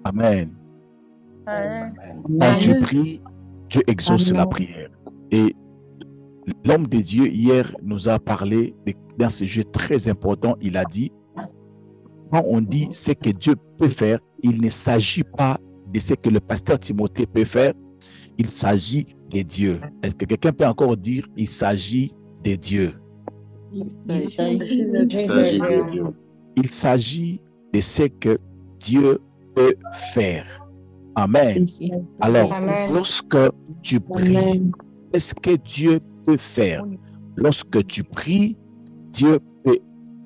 Amen. Amen. Quand tu pries, Dieu exauce la prière. Et l'homme de Dieu, hier, nous a parlé d'un sujet très important. Il a dit, quand on dit ce que Dieu peut faire, il ne s'agit pas de ce que le pasteur Timothée peut faire, il s'agit de Dieu. Est-ce que quelqu'un peut encore dire, il s'agit de Dieu? Il s'agit de Dieu. Il s'agit de ce que Dieu peut faire. Amen. Alors, lorsque tu pries, qu'est-ce que Dieu peut faire? Lorsque tu pries, Dieu peut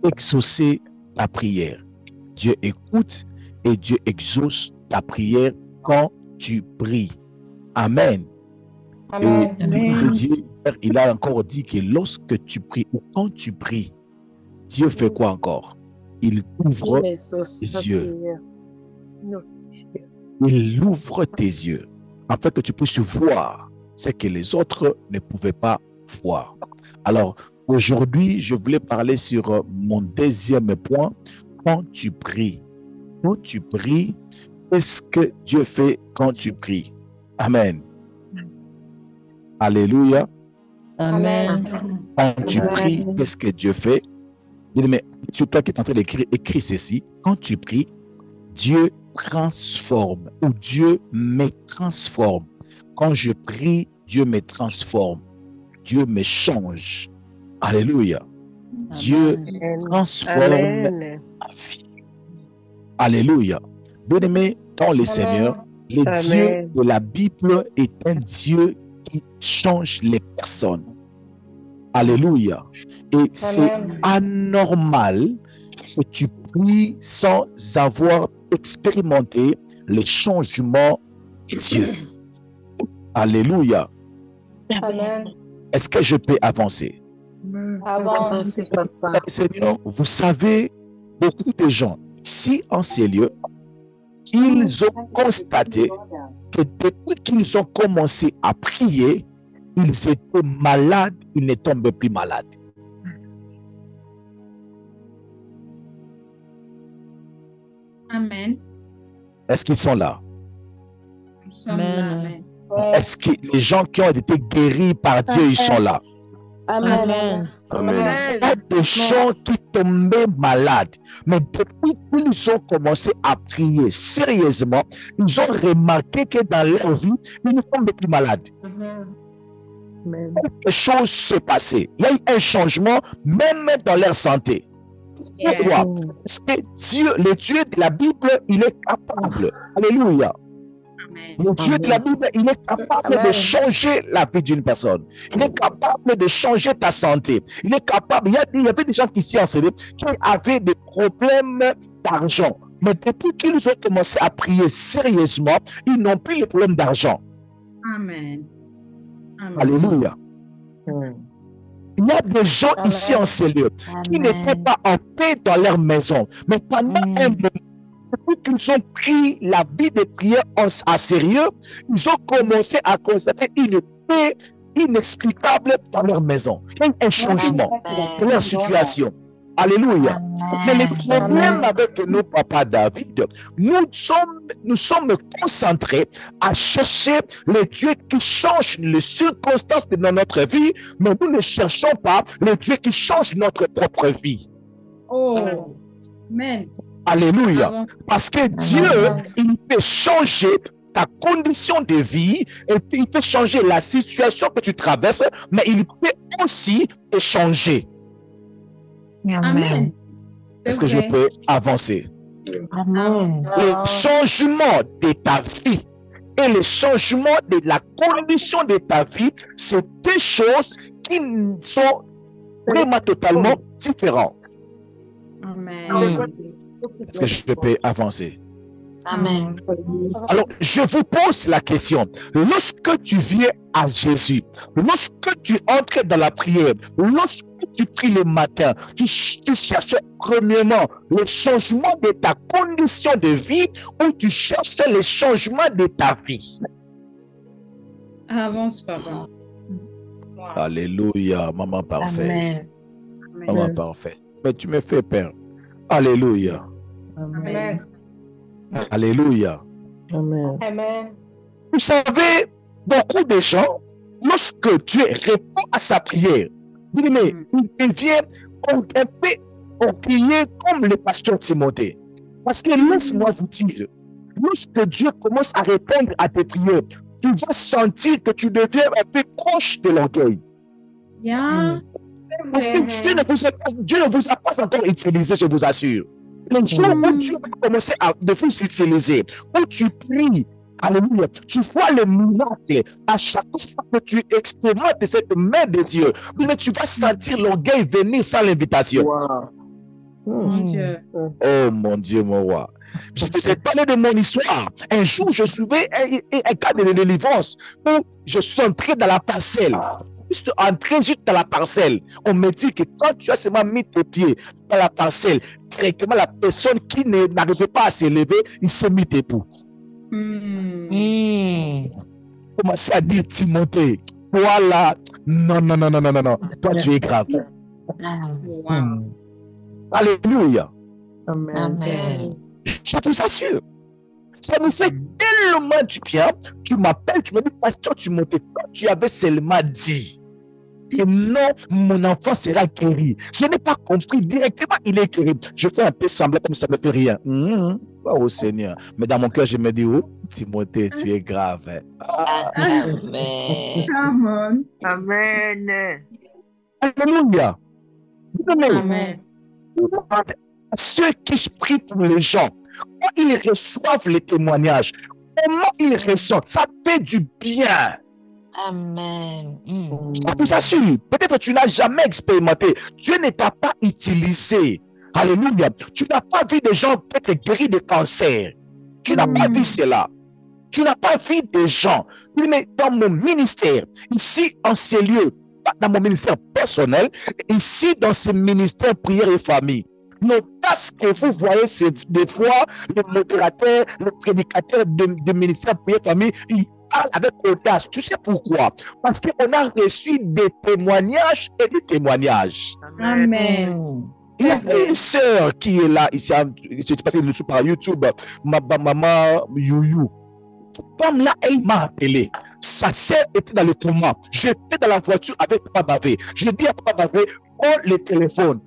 exaucer ta prière. Dieu écoute et Dieu exauce ta prière quand tu pries. Amen. Amen. Et Dieu, il a encore dit que lorsque tu pries ou quand tu pries, Dieu fait quoi encore? Il ouvre tes yeux. Il ouvre tes yeux afin que tu puisses voir ce que les autres ne pouvaient pas voir. Alors, aujourd'hui, je voulais parler sur mon deuxième point. Quand tu pries, qu'est-ce que Dieu fait quand tu pries? Amen. Alléluia. Amen. Quand tu pries, qu'est-ce que Dieu fait? Mais sur toi qui es en train d'écrire, écris ceci. Quand tu pries, Dieu transforme ou Dieu me transforme. Quand je prie, Dieu me transforme. Dieu me change. Alléluia. Dieu transforme ma vie. Alléluia. Bien-aimé dans le Seigneur, le Dieu de la Bible est un Dieu qui change les personnes. Alléluia. Et c'est anormal que tu pries sans avoir expérimenté le changement de Dieu. Alléluia. Amen. Est-ce que je peux avancer? Avance. Seigneur, vous savez, beaucoup de gens ici en ces lieux, ils ont constaté que depuis qu'ils ont commencé à prier, ils étaient malades, ils ne tombaient plus malades. Amen. Est-ce qu'ils sont là? Nous sommes là. Amen. Est-ce que les gens qui ont été guéris par Dieu, ils sont là? Amen. Il y a des gens qui tombaient malades, mais depuis qu'ils ont commencé à prier sérieusement, ils ont remarqué que dans leur vie, ils ne tombaient plus malades. Quelque chose s'est passé. Il y a eu un changement, même dans leur santé. Pourquoi? Parce que Dieu, le Dieu de la Bible, il est capable. Alléluia. Le Dieu de la Bible, il est capable de changer la vie d'une personne. Il est capable de changer ta santé. Il est capable. Il y avait des gens qui s'y enseignaient qui avaient des problèmes d'argent. Mais depuis qu'ils ont commencé à prier sérieusement, ils n'ont plus les problèmes d'argent. Amen. Amen. Alléluia. Il y a des gens ici en ces lieux qui n'étaient pas en paix dans leur maison. Mais pendant un moment, depuis qu'ils ont pris la vie de prière à sérieux, ils ont commencé à constater une paix inexplicable dans leur maison. Il y a eu un changement dans leur situation. Alléluia. Mais le problème avec nos papas David, nous sommes concentrés à chercher le Dieu qui change les circonstances de notre vie, mais nous ne cherchons pas le Dieu qui change notre propre vie. Oh, amen. Alléluia. Parce que Dieu, il peut changer ta condition de vie, et il peut changer la situation que tu traverses, mais il peut aussi te changer. Amen. Est-ce que je peux avancer? Amen. Le changement de ta vie et le changement de la condition de ta vie, c'est deux choses qui sont vraiment totalement différentes. Amen. Est-ce que je peux avancer? Amen. Alors, je vous pose la question. Lorsque tu viens à Jésus, lorsque tu entres dans la prière, lorsque tu pries le matin, tu cherches premièrement le changement de ta condition de vie ou tu cherches le changement de ta vie? Avance, papa. Alléluia, maman parfaite. Amen. Maman parfaite. Mais tu me fais peur. Alléluia. Amen. Alléluia. Amen. Amen. Vous savez, beaucoup de gens, lorsque Dieu répond à sa prière, mais il vient un peu en crier comme le pasteur Timothée. Parce que laisse-moi vous dire, lorsque Dieu commence à répondre à tes prières, tu vas sentir que tu deviens un peu proche de l'orgueil. Yeah. Parce que Dieu ne vous a pas encore utilisé, je vous assure. Le jour où Dieu va commencer à vous utiliser, où tu pries, alléluia, tu vois le miracle à chaque fois que tu expérimentes cette main de Dieu. Mais tu vas sentir l'orgueil venir sans l'invitation. Wow. Mon Dieu. Oh mon Dieu, mon roi. Je vous ai parlé de mon histoire. Un jour, je suivais un cas de délivrance où je suis entré dans la parcelle. Juste entré juste dans la parcelle. On me dit que quand tu as seulement mis tes pieds dans la parcelle, directement la personne qui n'arrivait pas à se lever, il s'est mis debout. Commencez à dire Timothée, voilà, non, toi tu es grave. Wow. Alléluia. Amen. Amen. Je vous assure. Ça nous fait tellement du bien. Tu m'appelles, tu me dis, pasteur Timothée, quand tu avais seulement dit que non, mon enfant sera guéri. Je n'ai pas compris. Directement, il est guéri. Je fais un peu semblant comme ça ne me fait rien. Oh Seigneur. Mais dans mon cœur, je me dis, oh, Timothée, tu es grave. Amen. Come on. Amen. Alléluia. Amen. Ceux qui prient pour les gens, quand ils reçoivent les témoignages, comment ils ressentent? Ça fait du bien. Amen. Je vous assure, peut-être que tu n'as jamais expérimenté. Dieu ne t'a pas utilisé. Alléluia. Tu n'as pas vu des gens être guéris de cancer. Tu n'as pas vu cela. Tu n'as pas vu des gens. Mais dans mon ministère, ici en ces lieux, pas dans mon ministère personnel, ici dans ce ministère prière et famille, le tasque que vous voyez, c'est des fois le modérateur, le prédicateur de ministère prière et famille, il parle avec audace. Tu sais pourquoi? Parce qu'on a reçu des témoignages et des témoignages. Amen. Il y a une sœur qui est là, ici, je suis passé dessus par YouTube, ma maman Youyou. Cette femme-là, elle m'a appelé. Sa sœur était dans le coma. J'étais dans la voiture avec Papa Bavé. Je dis à Papa Bavé, prends le téléphone,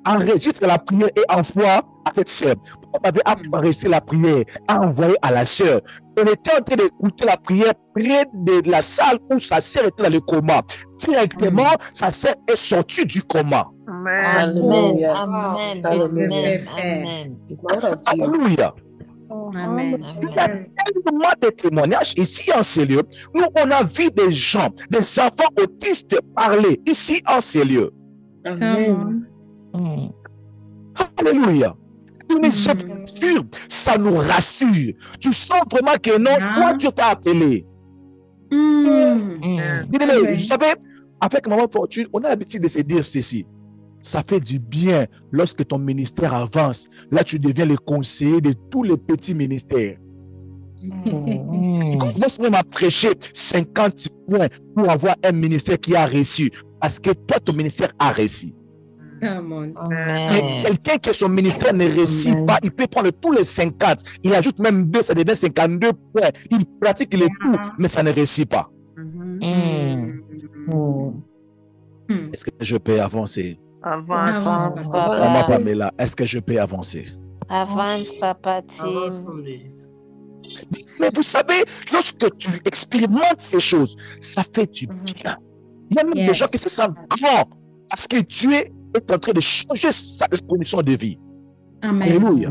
enregistre la prière et envoie à cette sœur. Papa Bavé a enregistré la prière, a envoyé à la sœur. On était en train d'écouter la prière près de la salle où sa sœur était dans le coma. Directement, sa sœur est sortie du coma. Amen. Amen. Amen. Amen. Alléluia. Amen. Il y a tellement de témoignages ici en ces lieux. Nous, on a vu des gens, des enfants autistes parler ici en ces lieux. Come on. Alléluia. Mais je vous assure, ça nous rassure. Tu sens vraiment que non, toi, tu t'es appelé. Vous savez, avec Maman Fortune, on a l'habitude de se dire ceci. Ça fait du bien lorsque ton ministère avance. Là, tu deviens le conseiller de tous les petits ministères. Commence même à prêcher 50 points pour avoir un ministère qui a réussi. Parce que toi, ton ministère a réussi. Come on. Mais quelqu'un que son ministère ne réussit pas, il peut prendre tous les 50. Il ajoute même 2, ça devient 52 points. Il pratique les coups, mais ça ne réussit pas. Est-ce que je peux avancer? Avance. Maman Pamela, est-ce que je peux avancer? Avance, Papa Tim. Mais vous savez, lorsque tu expérimentes ces choses, ça fait du bien. Il y a même des gens qui se sentent grands parce que Dieu est en train de changer sa condition de vie. Amen. Alléluia.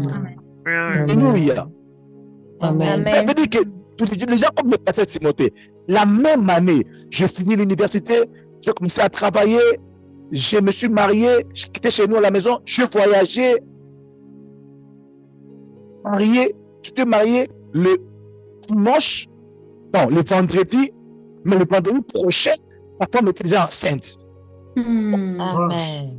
Alléluia. Amen. Ça veut dire que les gens comme le pasteur Timothée, la même année, j'ai fini l'université, j'ai commencé à travailler, je me suis marié, j'ai quitté chez nous à la maison, je voyageais, marié, tu t'es marié le dimanche, non, le vendredi, mais le vendredi prochain, ma femme était déjà enceinte. Amen.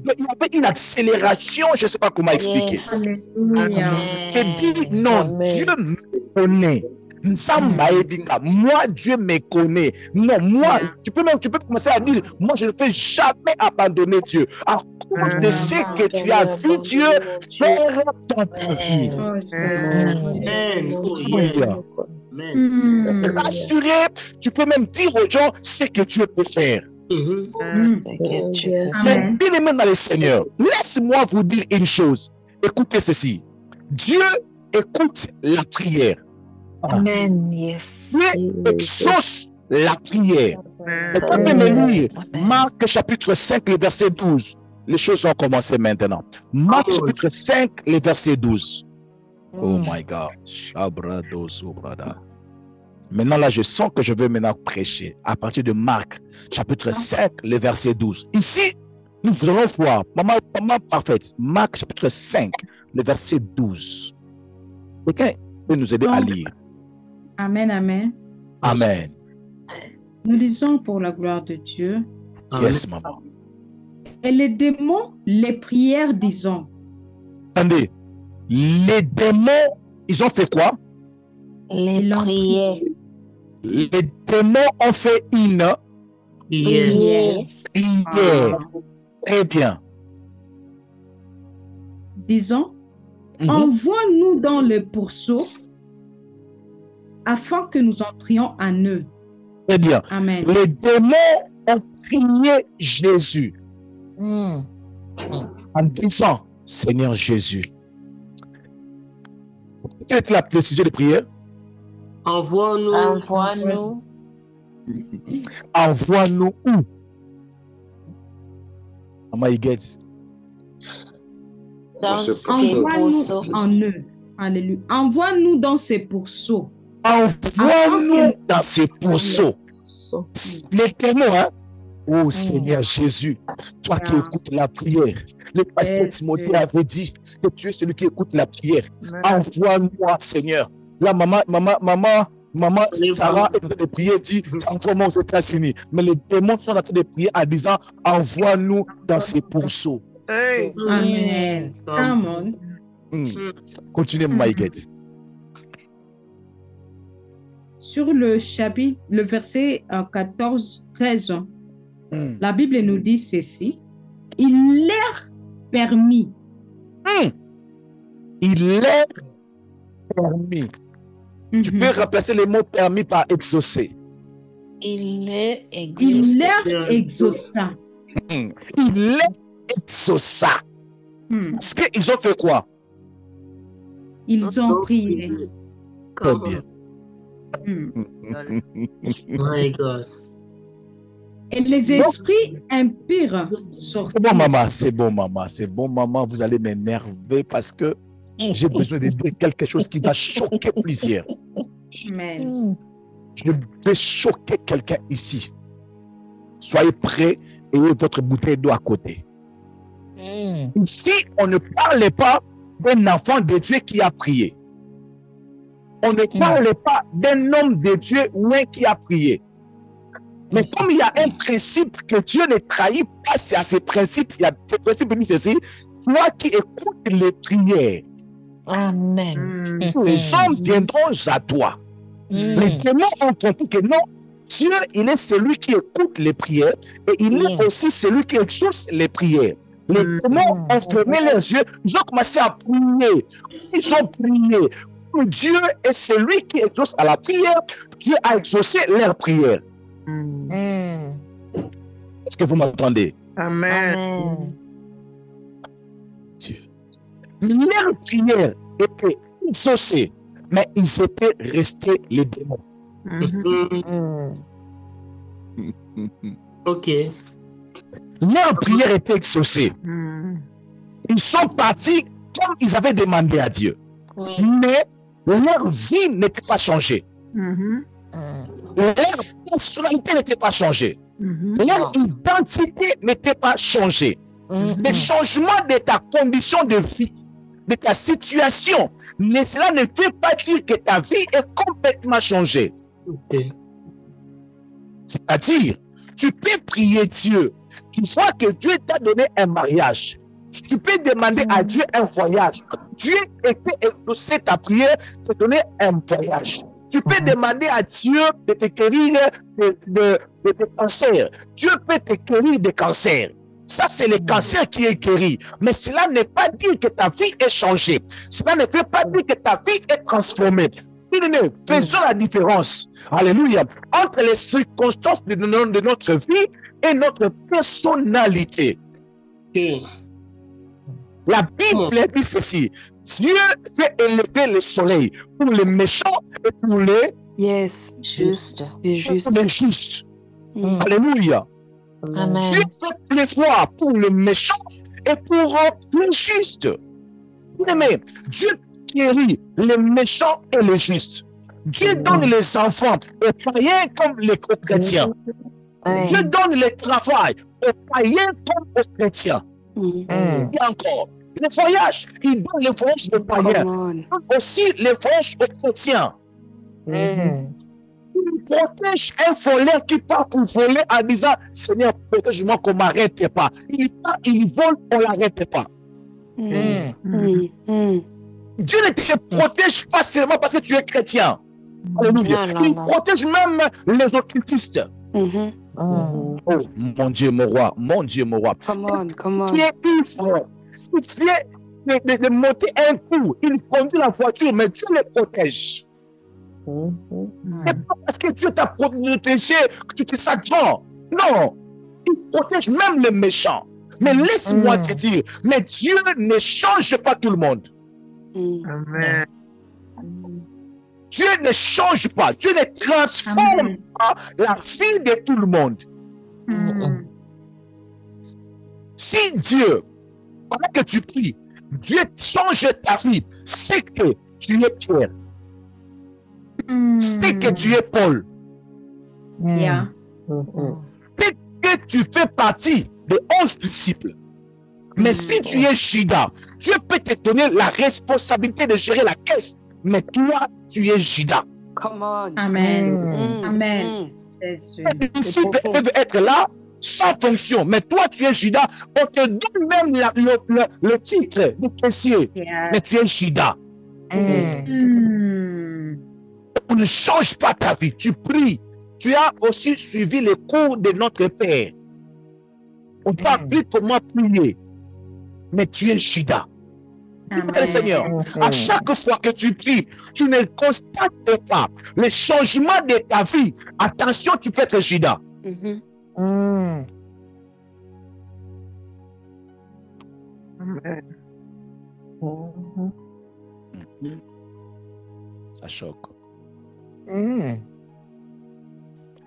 Mais il y avait une accélération, je ne sais pas comment expliquer. Yes. Alléluia. Et dit, non, Amen. Dieu me connaît. Moi, Dieu me connaît. Non, moi, tu peux commencer à dire, moi, je ne peux jamais abandonner Dieu. À cause de ce que tu as vu Dieu faire dans ta vie. Oh, Amen. Alléluia. Rassuré, tu peux même dire aux gens ce que Dieu peut faire. Mais bien aimé dans le Seigneur, laisse-moi vous dire une chose. Écoutez ceci. Dieu écoute la prière. Amen. Yes. Dieu exauce la prière. Écoutez me lire Marc chapitre 5, le verset 12. Les choses ont commencé maintenant. Marc chapitre 5, le verset 12. Oh my God. Maintenant, là, je sens que je veux maintenant prêcher à partir de Marc, chapitre 5, le verset 12. Ici, nous allons voir, maman parfaite, Marc, chapitre 5, le verset 12. Quelqu'un peut nous aider à lire? Amen, amen. Amen. Nous lisons pour la gloire de Dieu. Yes, maman. Et les démons, les prières, disons. Attendez, les démons, ils ont fait quoi? Les prières. Les démons ont fait une Prières. prière. Très bien. Disons, envoie-nous dans le pourceau afin que nous entrions en eux. Très bien. Amen. Les démons ont prié Jésus en disant, Seigneur Jésus. Quelle est la précision de prière? Envoie-nous. Envoie-nous Envoie-nous où? Maman Higuette. dans ce ces Envoie-nous pourceaux. en eux. Alléluia. Envoie-nous dans ces pourceaux. Envoie-nous dans ces pourceaux. Les démons, hein? Oh Seigneur Jésus, toi qui écoutes la prière. Le pasteur Timothée avait dit que tu es celui qui écoute la prière. Envoie-moi, Seigneur. Là, maman Sarah est en train de prier, dit envoie-moi aux États-Unis. Mais les démons sont en train de prier en disant envoie-nous dans ces pourceaux. Hey. Amen. Come on. Continuez, Maïguette. Sur le chapitre, le verset 14, 13, la Bible nous dit ceci. Il leur permis. Il leur permis. Tu peux remplacer le mot permis par exaucer. Il les Il leur exauça. Il leur exauça. Est-ce qu'ils ont fait quoi? Ils ont prié. Très bien. My God. Et les esprits impurs sortirent. C'est bon, maman, c'est bon, maman, c'est bon, maman. Vous allez m'énerver parce que j'ai besoin de dire quelque chose qui va choquer plusieurs. Amen. Je vais choquer quelqu'un ici. Soyez prêts et ayez votre bouteille d'eau à côté. Ici, on ne parle pas d'un enfant de Dieu qui a prié. On ne parle pas d'un homme de Dieu ou un qui a prié. Mais comme il y a un principe que Dieu ne trahit pas, c'est à ces principes, il y a ce principe dit ceci, toi qui écoutes les prières, Amen. les hommes viendront à toi. Les démons ont compris que non, Dieu, il est celui qui écoute les prières et il est aussi celui qui exauce les prières. Les démons ont fermé les yeux, ils ont commencé à prier. Ils ont prié. Dieu est celui qui exauce à la prière. Dieu a exaucé leur prière. Est-ce que vous m'entendez? Amen. Dieu. Leur prière était exaucée, mais ils étaient restés les démons. OK. Leur prière était exaucée. Ils sont partis comme ils avaient demandé à Dieu. Mais leur vie n'était pas changée. Leur personnalité n'était pas changée. Leur identité n'était pas changée. Le changement de ta condition de vie, de ta situation, mais cela ne veut pas dire que ta vie est complètement changée. C'est-à-dire, tu peux prier Dieu. Tu vois que Dieu t'a donné un mariage. Tu peux demander à Dieu un voyage. Dieu était exaucé ta prière de donner un voyage. Tu peux demander à Dieu de te guérir de cancer. Dieu peut te guérir de cancer. Ça, c'est le cancer qui est guéri. Mais cela ne veut pas dire que ta vie est changée. Cela ne veut pas dire que ta vie est transformée. Tu Bien-aimés, faisons la différence, alléluia, entre les circonstances de notre vie et notre personnalité. Okay. La Bible dit ceci: Dieu fait élever le soleil pour les méchants et pour les Juste. justes. Alléluia. Amen. Dieu fait pleuvoir pour les méchants et pour les justes. Bien-aimés, Dieu guérit les méchants et les justes. Dieu donne les enfants aux païens comme aux chrétiens. Dieu donne le travail aux païens comme aux chrétiens. Et encore, les voyages, il donne les voyages aux païens, aussi les voyages aux chrétiens. Il protège un voleur qui part pour voler en disant: Seigneur, protège-moi qu'on ne m'arrête pas. Il part, il vole, on ne l'arrête pas. Dieu ne te protège pas seulement parce que tu es chrétien. Alléluia. Il protège même les occultistes. Oh, mon Dieu, mon roi, mon Dieu, mon roi. Il est ivre. Il vient de monter un coup. Il conduit la voiture, mais Dieu le protège. C'est pas parce que Dieu t'a protégé que tu te sens grand. Non. Il protège même les méchants. Mais laisse-moi te dire, mais Dieu ne change pas tout le monde. Amen. Dieu ne change pas. Dieu ne transforme pas la vie de tout le monde. Si Dieu, pendant que tu pries, Dieu change ta vie, c'est que tu es Pierre. C'est que tu es Paul. C'est que tu fais partie des 11 disciples. Mais si tu es Judas, Dieu peut te donner la responsabilité de gérer la caisse. Mais toi, tu es Judas. Amen. Amen. Jésus. Les disciples peuvent être là sans fonction. Mais toi, tu es Judas. On te donne même le titre de caissier. Mais tu es Judas. On ne change pas ta vie. Tu pries. Tu as aussi suivi les cours de notre Père. On t'a appris comment prier. Mais tu es Judas. Seigneur, à chaque fois que tu pries, tu ne constates pas le changement de ta vie. Attention, tu peux être Judas. Ça choque.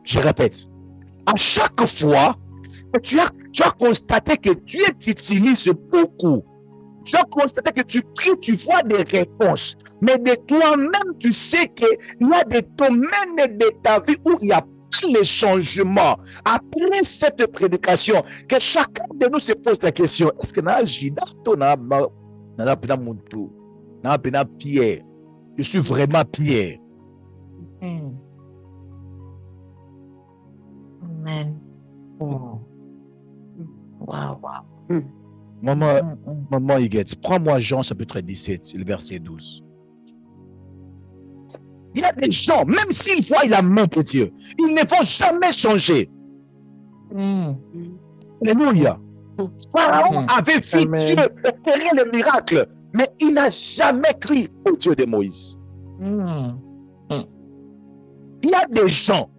Je répète, à chaque fois que tu as constaté que Dieu t'utilise beaucoup, tu as constaté que tu pries, tu vois des réponses, mais de toi-même, tu sais qu'il y a des domaines de ta vie où il y a pris les changements. Après cette prédication, que chacun de nous se pose la question: est-ce que Pierre, je suis vraiment Pierre? Amen. Wow. Maman Huguette, prends-moi Jean chapitre 17, le verset 12. Il y a des gens, même s'ils voient la main de Dieu, ils ne vont jamais changer. Alléluia. Pharaon avait vu Dieu opérer le miracle, mais il n'a jamais crié au Dieu de Moïse. Il y a des gens,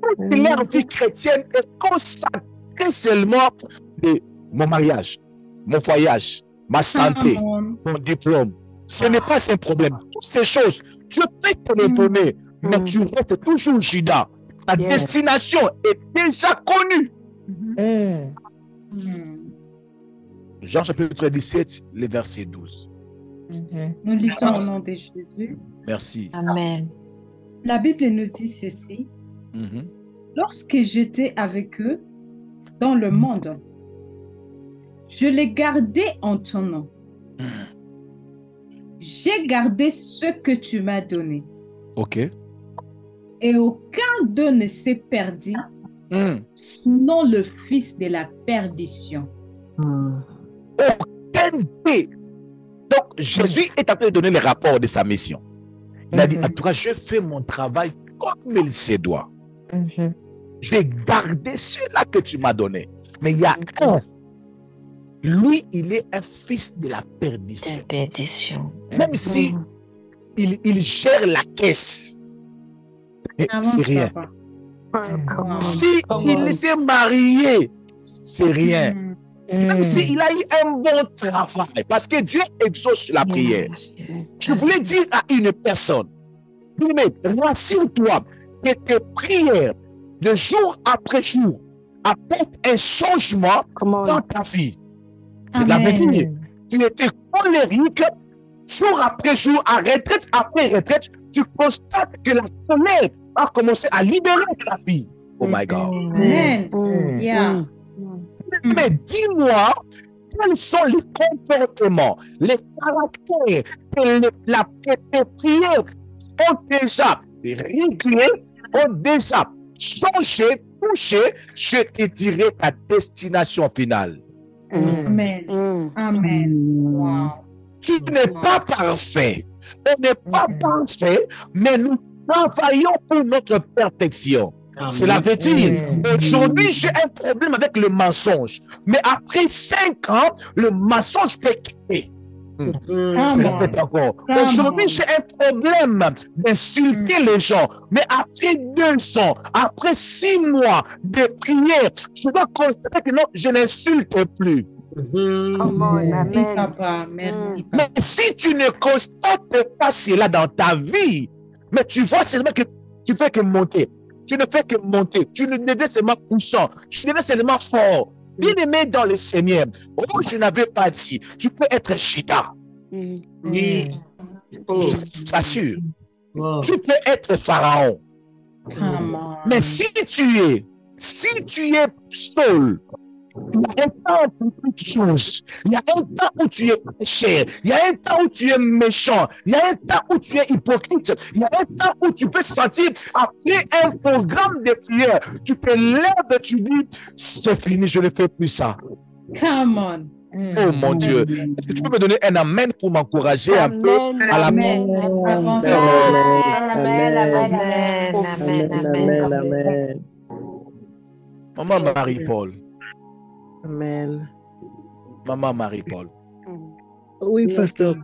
toute leur vie chrétienne est consacrée seulement de mon mariage, mon voyage, ma santé, mon diplôme. Ce n'est pas un problème. Toutes ces choses, Dieu peut te les donner, mais tu restes toujours Judas. Ta destination est déjà connue. Jean chapitre 17, le verset 12. Nous lisons au nom de Jésus. Merci. Amen. La Bible nous dit ceci. Lorsque j'étais avec eux dans le monde, je les gardais en ton nom. J'ai gardé ce que tu m'as donné. Ok. Et aucun d'eux ne s'est perdu, sinon le fils de la perdition. Aucun d'eux. Donc, Jésus est en train de donner le rapport de sa mission. Il a dit, en tout cas, je fais mon travail comme il se doit. J'ai gardé cela que tu m'as donné. Mais il y a un. Lui, il est un fils de la perdition. Même si il gère la caisse. Et c'est rien. Si il s'est marié, c'est rien. Même s'il a eu un bon travail, parce que Dieu exauce la prière. Je voulais dire à une personne, mais rassure-toi que tes prières, de jour après jour, apportent un changement dans ta vie. C'est la vérité. Tu étais colérique, jour après jour, à retraite après retraite, tu constates que la colère a commencé à libérer ta vie. Oh my God. Amen. Yeah. Mais dis-moi, quels sont les comportements, les caractères que tes prières ont déjà réglés, ont déjà changé, touché, je te dirai ta destination finale. Amen. Amen. Wow. Tu n'es pas parfait. On n'est pas parfait, mais nous travaillons pour notre perfection. Cela veut dire, aujourd'hui, j'ai un problème avec le mensonge. Mais après 5 ans, le mensonge peut quitter. Aujourd'hui, j'ai un problème d'insulter les gens. Mais après 2 ans, après 6 mois de prière, je dois constater que non, je n'insulte plus. Merci, papa. Merci, papa. Mais si tu ne constates pas cela dans ta vie, mais tu vois seulement que tu fais que monter. Tu ne fais que monter. Tu ne deviens seulement puissant. Tu deviens seulement fort. Bien-aimé dans le Seigneur. Oh, je n'avais pas dit. Tu peux être Chita. Oui. Je t'assure. Tu peux être Pharaon. Mais si tu es Saul, il y a un temps pour toutes choses. Il y a un temps où tu es pécheur. Il y a un temps où tu es méchant. Il y a un temps où tu es hypocrite. Il y a un temps où tu peux sentir, après un programme de prière, tu te lèves, tu dis, c'est fini, je ne fais plus ça. Come on. Oh mon Dieu. Est-ce que tu peux me donner un amen pour m'encourager un peu à la main? Amen. Maman Marie-Paul. Amen. Maman Marie-Paul. Oui, pasteur.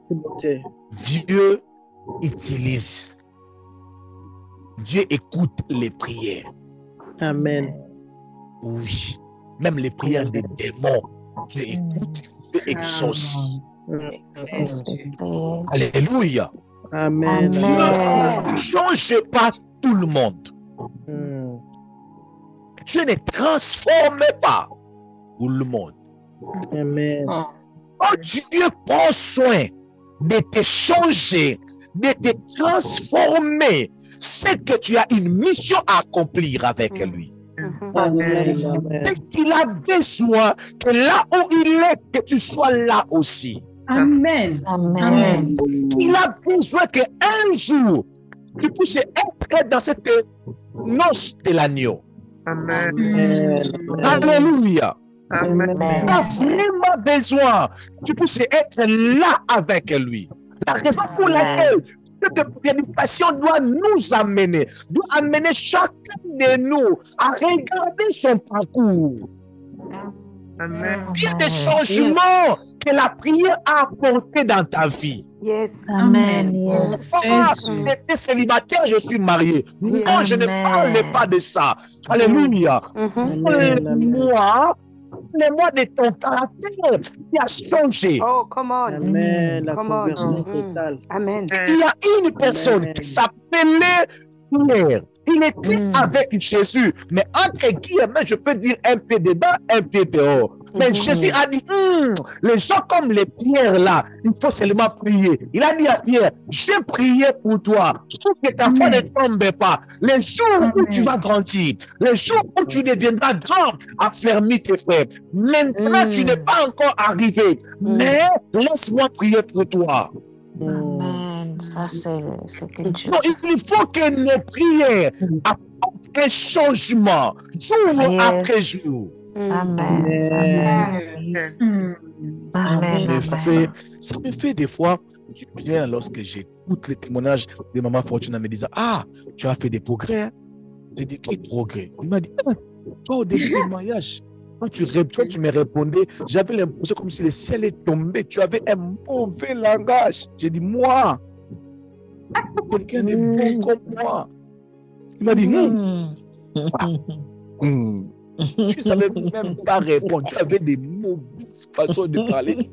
Dieu utilise. Dieu écoute les prières. Amen. Oui. Même les prières des démons. Dieu écoute. Dieu exauce. Alléluia. Amen. Dieu ne change pas tout le monde. Dieu ne transforme pas tout le monde. Amen. Oh, Dieu prend soin de te changer, de te transformer. C'est que tu as une mission à accomplir avec lui. Et qu'il a besoin que là où il est, que tu sois là aussi. Amen. Amen. Il a besoin qu'un jour, tu puisses être dans cette noce de l'agneau. Amen. Alléluia. Amen. Il a vraiment besoin que tu puisses être là avec lui. La raison pour laquelle cette prédication doit nous amener, doit amener chacun de nous à regarder son parcours. Amen. Il y a des changements que la prière a apportés dans ta vie. Yes. Amen. Yes. J'étais célibataire, je suis marié. Non, je ne parle pas de ça. Alléluia. Moi de ton caractère qui a changé. Oh, come on. Amen. La conversion totale. Amen. Il y a une personne qui s'appelait Pierre. Il était avec Jésus, mais entre guillemets, je peux dire un pied dedans, un pied dehors. Mais Jésus a dit, les gens comme les pierres là, il faut seulement prier. Il a dit à Pierre, j'ai prié pour toi, pour que ta foi ne tombe pas. Les jours où tu vas grandir, les jours où tu deviendras grand, affermis tes frères. Maintenant, tu n'es pas encore arrivé, mais laisse-moi prier pour toi. Amen. Ça, c'est quelque chose. Donc, il faut que nos prières apportent un changement jour après jour. Amen. Amen. Ça me fait des fois du bien lorsque j'écoute les témoignages de Maman Fortuna me disant, ah, tu as fait des progrès. Hein? J'ai dit, quel progrès? Il m'a dit, toi au début du mariage, quand tu me répondais, j'avais l'impression comme si le ciel est tombé. Tu avais un mauvais langage. J'ai dit, moi, quelqu'un de bon comme moi. Il m'a dit, tu ne savais même pas répondre. Tu avais des mauvaises façons de parler.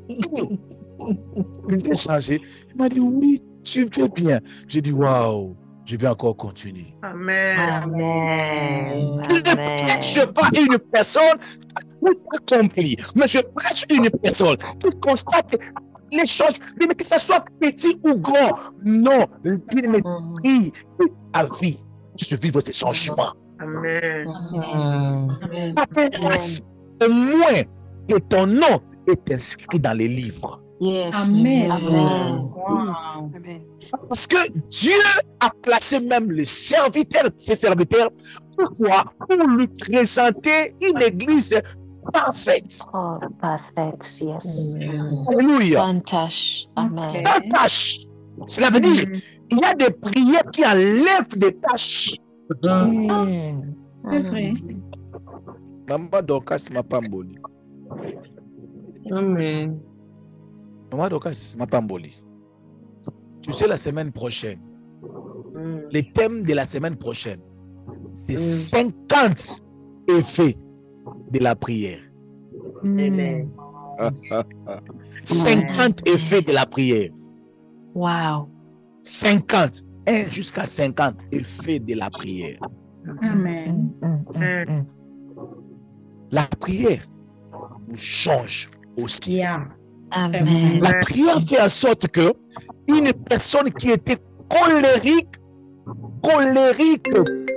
Il a changé. Il m'a dit, oui, tu fais bien. J'ai dit, waouh, je vais encore continuer. Amen. Amen. Je ne prêche pas une personne qui accomplit, mais je prêche une personne qui constate les choses, mais que ce soit petit ou grand. Non, il me dit à vie, je vivre ces changements. Amen. T'intéresse moins que ton nom est inscrit dans les livres. Yes. Amen. Amen. Wow. Parce que Dieu a placé même les serviteurs, ses serviteurs, pourquoi? Pour lui présenter une église parfaite. Oh, perfect. Yes. Alléluia. Sans tâche. Amen. Sans tâche. Cela veut dire il y a des prières qui enlèvent des tâches. C'est vrai. Maman Dorcas m'a pas emboli. Amen. Maman Dorcas m'a pas emboli. Tu sais, la semaine prochaine, le thème de la semaine prochaine, c'est 50 effets de la prière. Amen. 50 effets de la prière. Wow. 50. 1 jusqu'à 50 effets de la prière. Amen. La prière nous change aussi. Yeah. Amen. La prière fait en sorte que une personne qui était colérique,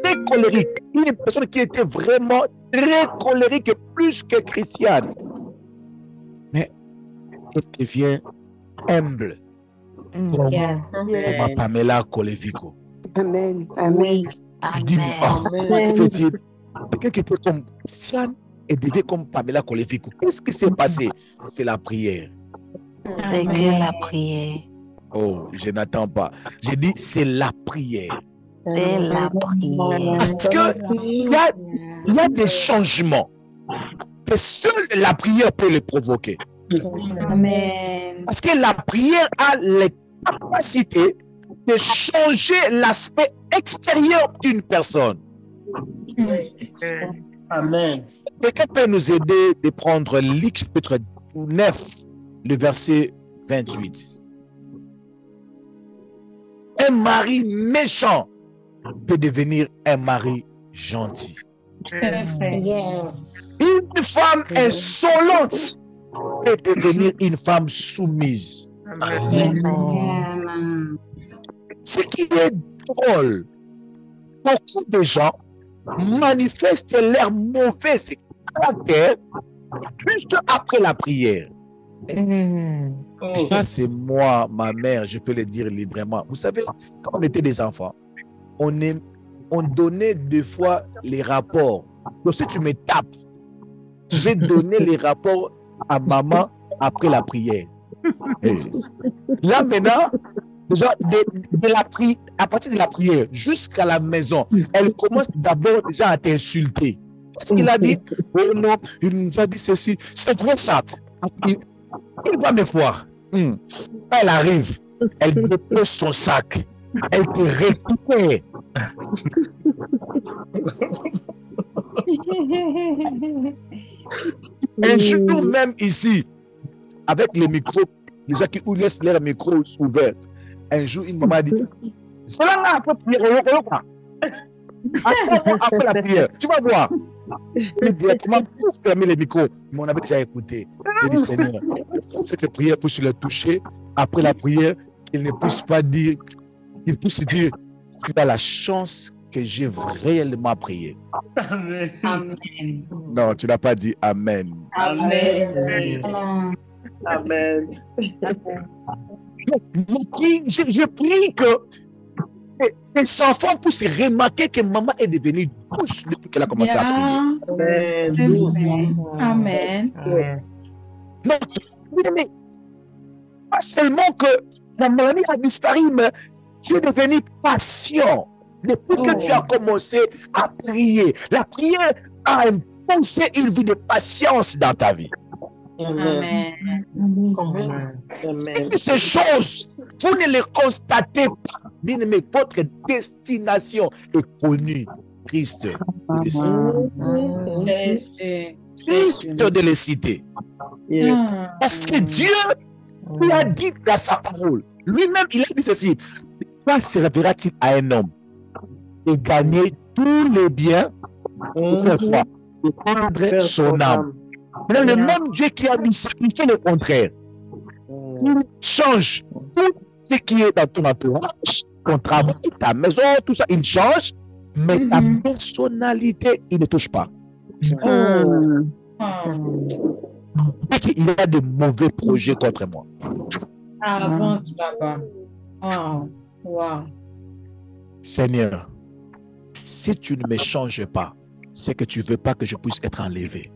très colérique, une personne qui était vraiment très colérique, plus que chrétienne, mais elle devient humble. Yeah. Comme Pamela Colevico. Amen. Oui. Je dis, Amen. comment te fait-il? Quelqu'un qui était comme Christiane et devient comme Pamela Colevico. Qu'est-ce qui s'est passé? C'est la prière. C'est que la prière. Oh, je n'attends pas. J'ai dit, c'est la prière. C'est la prière. Parce que il y a des changements que seule la prière peut les provoquer. Amen. Parce que la prière a les capacités de changer l'aspect extérieur d'une personne. Amen. Quelqu'un peut nous aider de prendre Luc chapitre 9, le verset 28. Un mari méchant peut devenir un mari gentil. C'est vrai. Une femme insolente peut devenir une femme soumise. Amen. Ce qui est drôle, beaucoup de gens manifestent leur mauvais caractère juste après la prière. Ça, c'est moi, ma mère, je peux le dire librement. Vous savez, quand on était des enfants, on donnait deux fois les rapports. Donc, si tu me tapes, je vais donner les rapports à maman après la prière. Et là, maintenant, déjà, à partir de la prière jusqu'à la maison, elle commence d'abord déjà à t'insulter. Parce qu'il a dit, oh non, il nous a dit ceci. C'est vrai ça. Il va me voir. Quand elle arrive, elle dépose son sac. Elle te récupère. Un jour même ici, avec les micros, les gens qui laissent leurs micros ouverts, un jour, une maman a dit, c'est là après la prière, tu vas voir. Directement pour fermer les micros. Mais on avait déjà écouté. J'ai dit, Seigneur, cette prière puisse le toucher. Après la prière, qu'il ne puisse pas dire, qu'il puisse dire, c'est à la chance que j'ai réellement prié. Amen. Amen. Non, tu n'as pas dit Amen. Amen. Amen. Je prie que les enfants puissent remarquer que maman est devenue douce depuis qu'elle a commencé à prier. Amen. Douce. Amen. Non, mais pas seulement que la maladie a disparu, mais tu es devenu patient depuis que tu as commencé à prier. La prière a impulsé une vie de patience dans ta vie. Amen. Amen. Amen. C'est ces choses Vous ne le constatez pas. Bien-aimé, votre destination est connue. Christ de les citer. Christ de les citer. Yes. Parce que Dieu lui a dit dans sa parole, lui-même, il a dit ceci. Quoi servira-t-il à un homme de gagner tous les biens pour faire quoi? De prendre son âme. Mais le même Dieu qui a dit ça, il fait le contraire. Il change tout ce qui est dans ton entourage, ton travail, ta maison, tout ça, il change, mais ta personnalité, il ne touche pas. Il y a de mauvais projets contre moi. Avance, papa. Wow. Seigneur, si tu ne me changes pas, c'est que tu ne veux pas que je puisse être enlevé.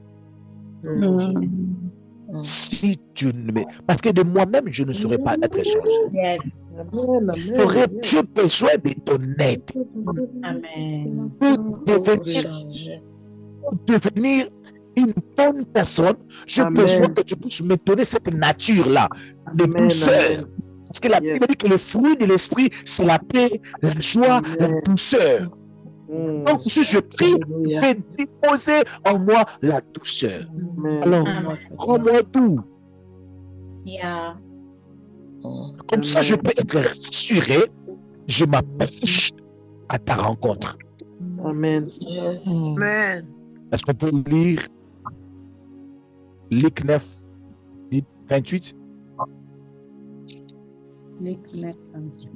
Si tu ne me... Parce que de moi-même, je ne saurais pas être changé. J'ai besoin de ton aide. Amen. Pour devenir une bonne personne, j'ai besoin que tu puisses me donner cette nature-là de douceur. Parce que la Bible dit que le fruit de l'esprit, c'est la paix, la joie, la douceur. Donc, si je prie, je vais déposer en moi la douceur. Alors, rends-moi doux. Comme ça, je peux être rassuré. Je m'approche à ta rencontre. Amen. Amen. Est-ce qu'on peut lire Luc 9, 28? Luc 9, 28.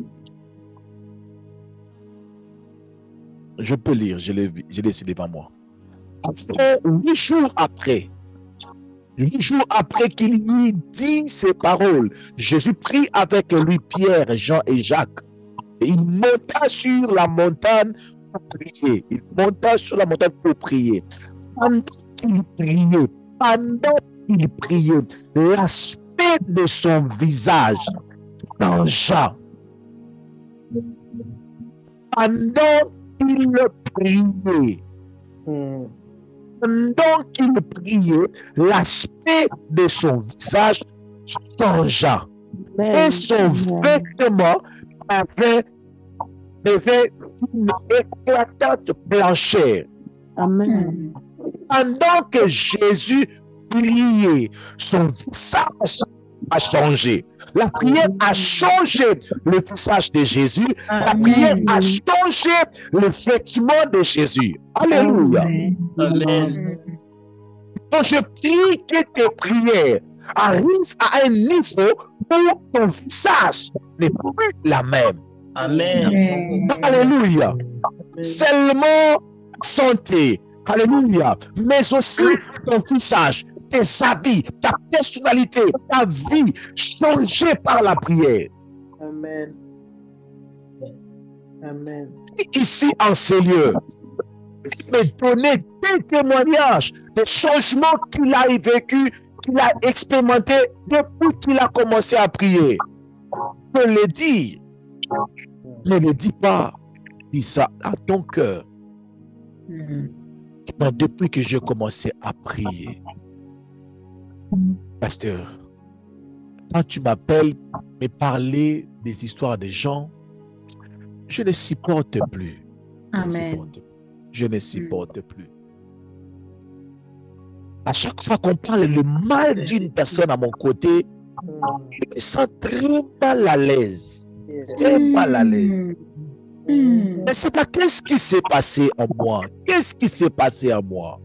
Je peux lire, je l'ai ici devant moi. 8 jours après qu'il lui dit ces paroles, Jésus prit avec lui Pierre, Jean et Jacques. Et il monta sur la montagne pour prier. Pendant qu'il priait, l'aspect de son visage changea. Pendant qu'il priait, l'aspect de son visage changea. Et son vêtement avait une éclatante blancheur. Amen. Pendant que Jésus priait, son visage a changé. La prière a changé le visage de Jésus. La prière a changé le vêtement de Jésus. Alléluia. Amen. Donc je prie que tes prières arrivent à un niveau où ton visage n'est plus la même. Amen. Alléluia. Seulement santé. Alléluia. Mais aussi ton visage, tes habits, ta personnalité, ta vie changée par la prière. Amen. Amen. Ici en ces lieux, me donner des témoignages des changements qu'il a vécu, qu'il a expérimenté depuis qu'il a commencé à prier. Je le dis. Ne le dis pas. Dis ça à ton cœur. Depuis que j'ai commencé à prier, pasteur, quand tu m'appelles me parler des histoires des gens, je ne supporte plus. Je ne supporte plus. À chaque fois qu'on parle le mal d'une personne à mon côté, je me sens très mal à l'aise. Très mal à l'aise. Mais c'est pas qu'est-ce qui s'est passé en moi. Qu'est-ce qui s'est passé en moi?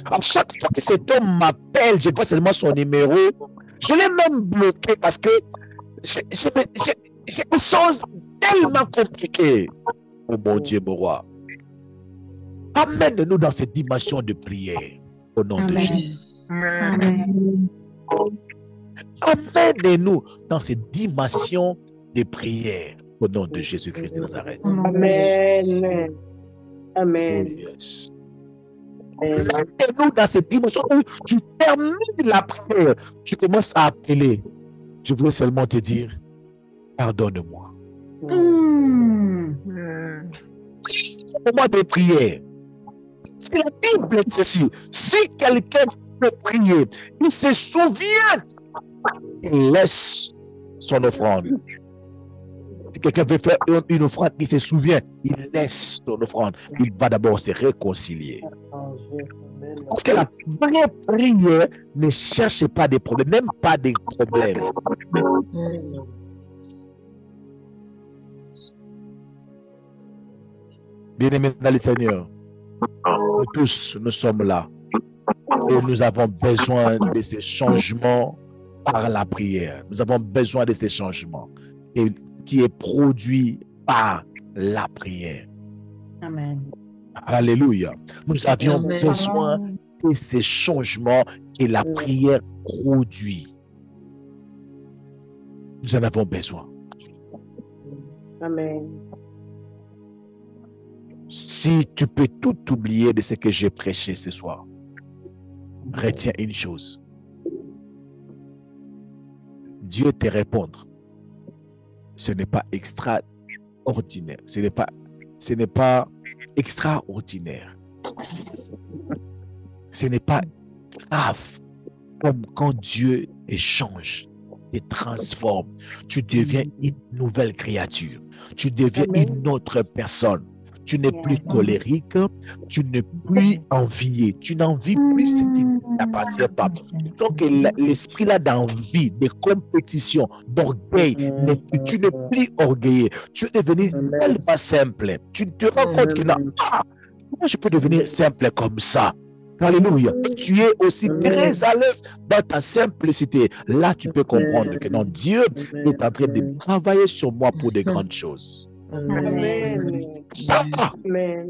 À chaque fois que cet homme m'appelle, je vois seulement son numéro. Je l'ai même bloqué parce que j'ai une chose tellement compliquée. Oh mon Dieu, mon roi. Amène-nous dans cette dimension de prière au nom de Jésus. Amène-nous dans cette dimension de prière au nom de Jésus-Christ de Nazareth. Amen. Amen. Oh, yes. Amène-nous dans cette dimension où tu termines la prière, tu commences à appeler. Je voulais seulement te dire, pardonne-moi. Au moment de prière, c'est la Bible, c'est sûr. Si quelqu'un peut prier, il se souvient, il laisse son offrande. Si quelqu'un veut faire une offrande, il se souvient, il laisse son offrande. Il va d'abord se réconcilier. Parce que la vraie prière ne cherche pas des problèmes, même pas des problèmes. Bien-aimés dans le Seigneur, nous tous, nous sommes là. Et nous avons besoin de ces changements par la prière. Nous avons besoin de ces changements qui est produit par la prière. Amen. Alléluia. Nous avions besoin de ces changements que la prière produit. Nous en avons besoin. Amen. Si tu peux tout oublier de ce que j'ai prêché ce soir, retiens une chose. Dieu te répondre. Ce n'est pas extraordinaire. Ce n'est pas extraordinaire. Ce n'est pas grave. Comme quand Dieu échange, te transforme. Tu deviens une nouvelle créature. Tu deviens une autre personne. Tu n'es plus colérique, tu n'es plus envié, tu n'envies plus ce qui ne t'appartient pas. Donc l'esprit là d'envie, de compétition, d'orgueil, tu n'es plus orgueilleux, tu es devenu tellement simple. Tu te rends compte que moi je peux devenir simple comme ça. Alléluia. Tu es aussi très à l'aise dans ta simplicité. Là, tu peux comprendre que non, Dieu est en train de travailler sur moi pour de grandes choses. Amen. Ça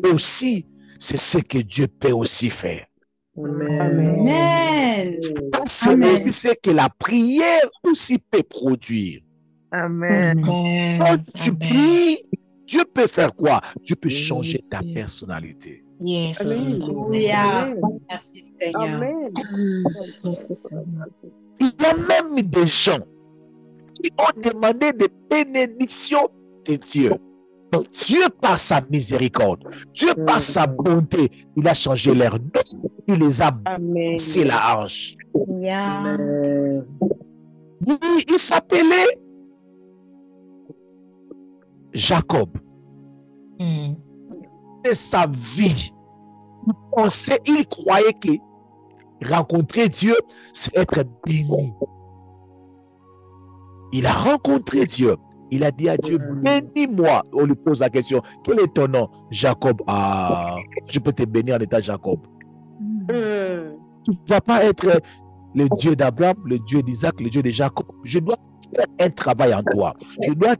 aussi, c'est ce que Dieu peut aussi faire. Amen. C'est aussi ce que la prière aussi peut produire. Amen. Quand tu pries, Dieu peut faire quoi? Dieu peut changer ta personnalité. Yes. Alléluia. Merci Seigneur. Amen. Il y a même des gens qui ont demandé des bénédictions de Dieu. Donc Dieu, par sa miséricorde, Dieu, par sa bonté, il a changé leur nom, il les a baissé la hanche. Il s'appelait Jacob. C'est sa vie. Il croyait que rencontrer Dieu, c'est être béni. Il a rencontré Dieu. Il a dit à Dieu, bénis-moi. On lui pose la question, quel est ton nom? Jacob. Ah, je peux te bénir en état Jacob. Tu ne dois pas être le Dieu d'Abraham, le Dieu d'Isaac, le Dieu de Jacob. Je dois faire un travail en toi. Je dois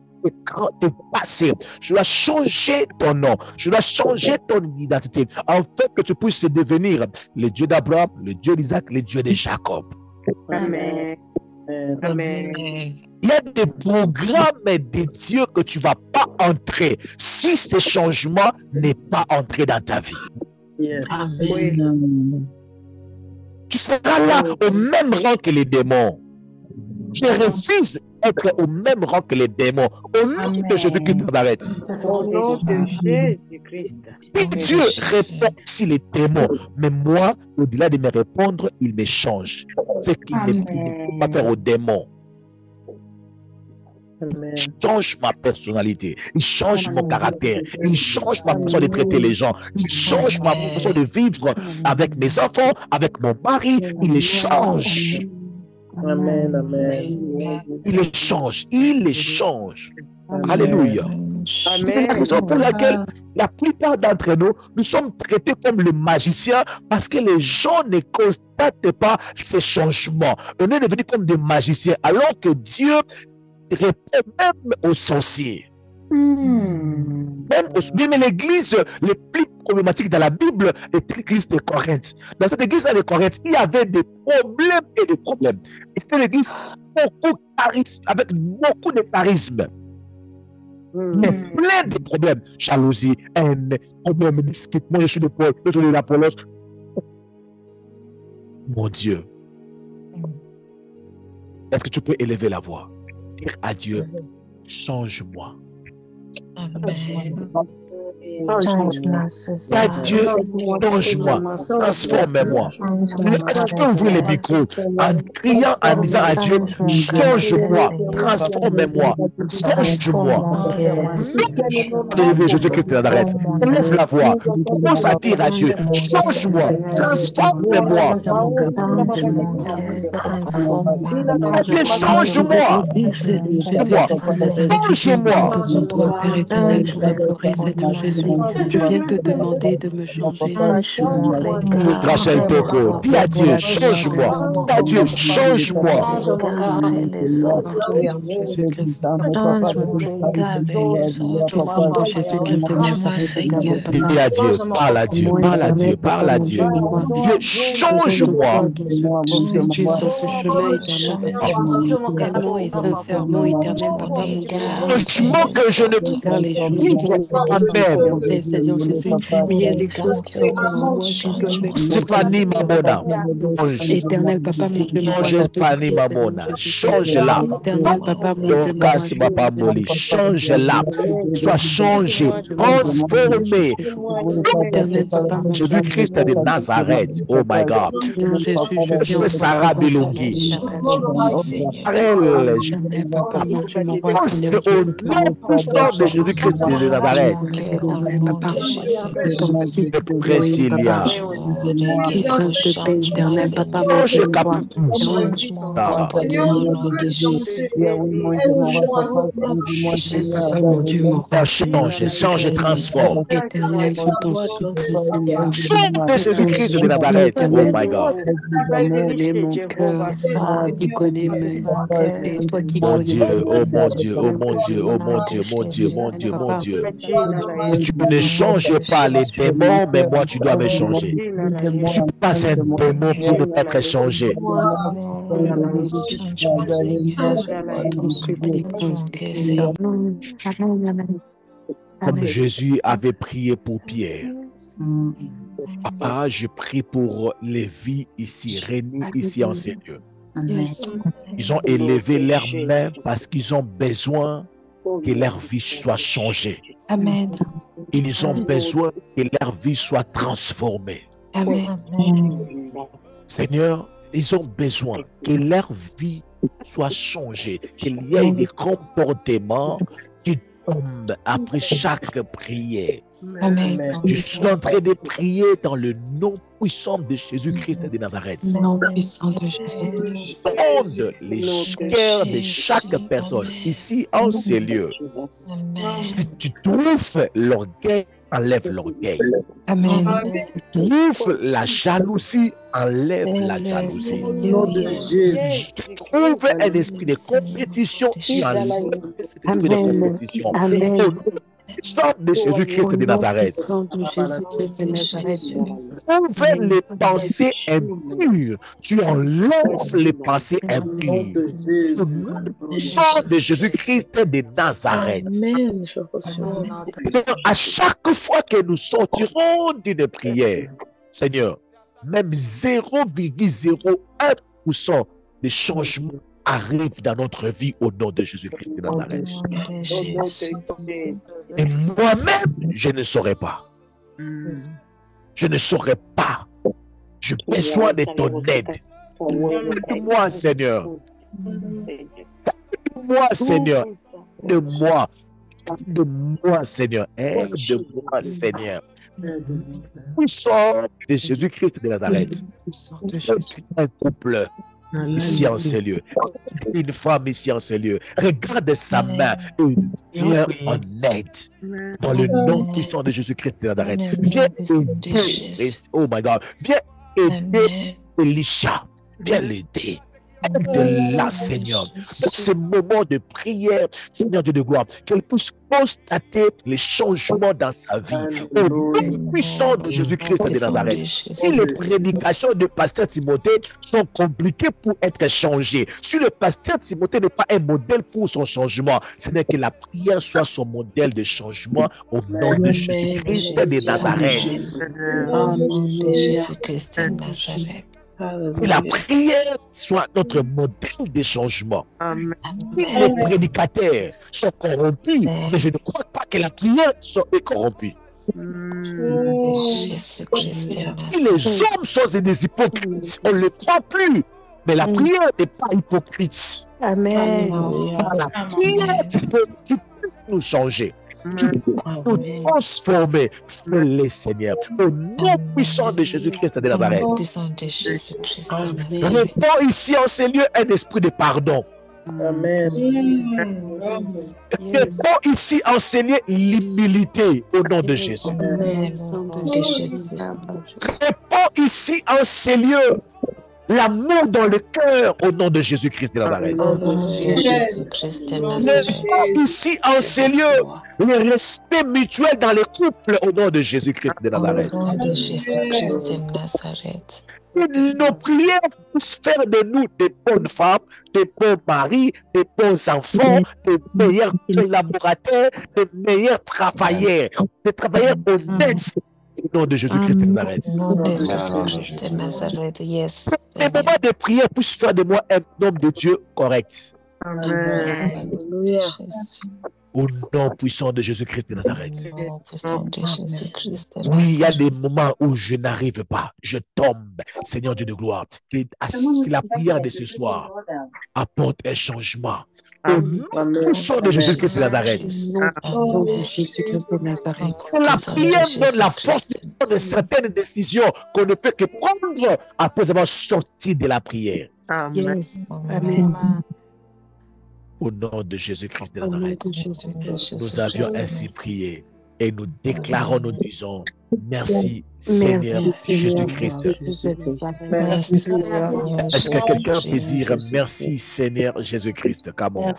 te passer. Je dois changer ton nom. Je dois changer ton identité. En fait, que tu puisses devenir le Dieu d'Abraham, le Dieu d'Isaac, le Dieu de Jacob. Amen. Amen. Il y a des programmes de Dieu que tu ne vas pas entrer si ce changement n'est pas entré dans ta vie. Yes. Tu seras là au même rang que les démons. Je refuse d'être au même rang que les démons. Au nom de Jésus-Christ de Nazareth. Au nom de Jésus-Christ. Et Dieu répond aussi les démons. Mais moi, au-delà de me répondre, il me change. Ce qu'il ne peut pas faire aux démons. Amen. Il change ma personnalité, il change mon caractère, il change ma façon de traiter les gens, il change ma façon de vivre avec mes enfants, avec mon mari, il les change. Amen. Amen. Il les change, il les change. Alléluia. C'est la raison pour laquelle la plupart d'entre nous, nous sommes traités comme le magicien parce que les gens ne constatent pas ces changements. On est devenus comme des magiciens alors que Dieu répond même aux sorciers. Même l'église les plus problématiques dans la Bible est l'église de Corinthe. Dans cette église de Corinthe, il y avait des problèmes et des problèmes. C'était l'église avec beaucoup de charisme. Mais plein de problèmes. Jalousie, haine, problème, discute. Moi, je suis de Paul, je suis de l'Apollos. Mon Dieu. Est-ce que tu peux élever la voix? Dire à Dieu, change-moi. Change-moi, Dieu, change-moi, transforme-moi. Est-ce que vous ouvrez les micros en criant, en disant à Dieu, change-moi, transforme-moi, change-moi. Jésus-Christ de Nazareth, lève la voix, commence à dire à Dieu, change-moi, transforme-moi. Dieu, change-moi. Change-moi. Père éternel, pour implorer Seigneur Jésus, je viens te demander de me changer. Rachel Toko, dis à Dieu, change-moi. Dis à Dieu, change-moi. Jésus-Christ, dis à Dieu, parle à Dieu, parle à Dieu, parle à Dieu. Dieu, change-moi. Réellement et sincèrement, éternel Papa, mon Dieu, changement que je ne peux faire les choses moi-même. Seigneur Jésus, mais il y a des choses qui sont en moi qui doivent être Stéphanie Mamona, éternel Papa, mon Dieu, Stéphanie Mamona, change-la. Éternel Papa, mon Dieu, change-la. Sois changé, transformé. Éternel Papa, Jésus-Christ de Nazareth, oh my God. Jésus, Sarah Bilongi. Éternel Papa, mon Dieu, m'envoie Seigneur Jésus. De Jésus-Christ de Nazareth. Papa, Priscilla. Prince de paix, éternel Papa, mon Dieu, change, transforme. Éternel, je t'en supplie, Seigneur. De Jésus-Christ de Nazareth, oh my God. Mon cœur, qui connaît mon cœur, et toi qui mon connais. Dieu, oh mon Dieu, oh mon Dieu, oh mon Dieu, mon Dieu, mon Dieu, mon Dieu. Tu ne changes pas les démons, mais moi tu dois me changer. Je ne suis pas un démon pour ne pas être changé. Comme Jésus avait prié pour Pierre. Papa, je prie pour les vies ici, réunies ici en ces lieux. Ils ont élevé leurs mains parce qu'ils ont besoin que leur vie soit changée. Amen. Ils ont besoin que leur vie soit transformée. Amen. Seigneur, ils ont besoin que leur vie soit changée, qu'il y ait des comportements qui tombent après chaque prière. Amen. Je suis en train de prier dans le nom puissant de Jésus-Christ de Nazareth. Nom puissant de Jésus. Sonde les cœurs de chaque personne ici en ces lieux. Si tu trouves l'orgueil, enlève l'orgueil. Amen. Trouve la jalousie, enlève la jalousie. Trouve un esprit de compétition, tu enlèves cet esprit de compétition. Sang de Jésus-Christ de Nazareth. Trouve les pensées impures, tu enlèves les pensées impures. Sang de Jésus-Christ de Nazareth. À chaque fois que nous sortirons d'une prière, Seigneur, même 0,01% de changement arrive dans notre vie au nom de Jésus-Christ de Nazareth. Et moi-même, je ne saurais pas. Je ne saurais pas. J'ai besoin de ton aide. Aide-moi, Seigneur. Aide-moi, Seigneur. Aide-moi. Aide-moi, Seigneur. Aide-moi, Seigneur. Puissant de Jésus-Christ de Nazareth. Un couple ici en ces lieux. Une femme ici en ces lieux. Regarde sa main et viens en aide. Dans le nom puissant de Jésus-Christ de Nazareth. Viens aider. Oh my God. Viens aider Elisha. Viens l'aider. Aide-la, Seigneur, dans ces moments de prière, Seigneur Dieu de gloire, qu'elle puisse constater les changements dans sa vie. Au nom puissant de Jésus-Christ de Nazareth. Si les prédications de pasteur Timothée sont compliquées pour être changées, si le pasteur Timothée n'est pas un modèle pour son changement, c'est que la prière soit son modèle de changement au nom de Jésus-Christ de Nazareth. Au nom de Jésus-Christ de Nazareth. Que la prière soit notre modèle de changement. Amen. Les prédicateurs sont corrompus, mais je ne crois pas que la prière soit corrompue. Jésus-Christ de Si les hommes sont des hypocrites, on ne le croit plus. Mais la prière n'est pas hypocrite. Amen. Par la prière, tu peux nous changer. Tu peux nous transformer. Fais-le, Seigneur. Au nom puissant de Jésus-Christ de Nazareth. Répands ici en ces lieux un esprit de pardon. Amen. Répands ici en ces lieux l'humilité au nom de Jésus. Répands ici en ces lieux l'amour dans le cœur au nom de Jésus-Christ de Nazareth. Répands ici en ces lieux le respect mutuel dans les couples au nom de Jésus-Christ de Nazareth. Que nos prières puissent faire de nous des bonnes femmes, des bons maris, des bons enfants, des meilleurs collaborateurs, des meilleurs travailleurs, des travailleurs honnêtes. Au nom de Jésus-Christ de Nazareth. Les moments de prière puissent faire de moi un homme de Dieu correct. Amen. Au nom puissant de Jésus-Christ de Nazareth. Oui, il y a des moments où je n'arrive pas. Je tombe. Seigneur Dieu de gloire. Que la prière de ce soir apporte un changement. Au nom puissant de Jésus-Christ de Nazareth. La prière donne la force de prendre certaines décisions qu'on ne peut que prendre après avoir sorti de la prière. Amen. Au nom de Jésus-Christ de Nazareth, nous avions ainsi prié et nous déclarons, nous disons, merci Seigneur Jésus-Christ. Est-ce que quelqu'un peut dire merci Seigneur Jésus-Christ? Come on.